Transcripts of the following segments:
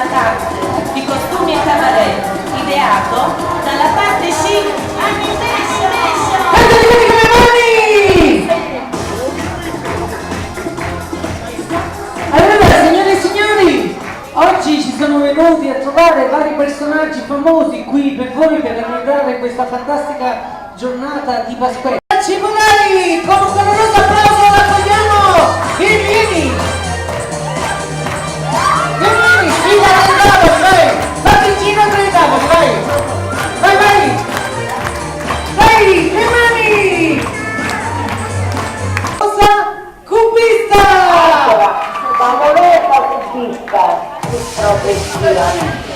eclatante di costumi e cabaret, ideato dalla parte chic Animation. Allora, signore e signori, oggi ci sono venuti a trovare vari personaggi famosi qui per voi per ricordare questa fantastica giornata di Pasquetta. Cimolai, con un caloroso applauso raccogliamo i vieni! Vieni, fila del tavolo, vai! Fatti il giro tra i tavoli, vai! Vai, vai! Dai, le mani! Cosa? Cubista! Famosa cubista, progressivamente.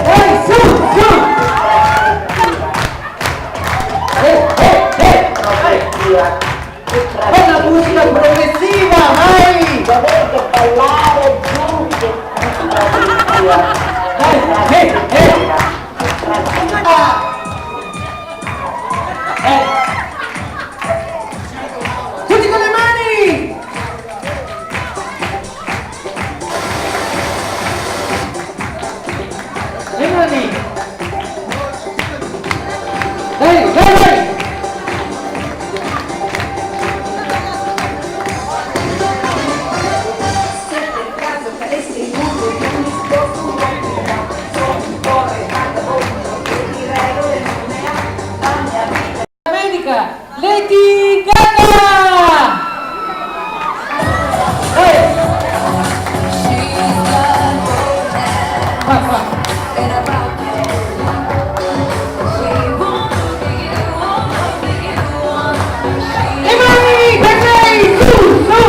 Dai, su, su! Fai la musica progressiva, vai! Dovete ballare giù e progressiva. Tutti con le mani! Le mani! Dai, dai, dai! Lady Gaga! Le mani per lei! Su, su!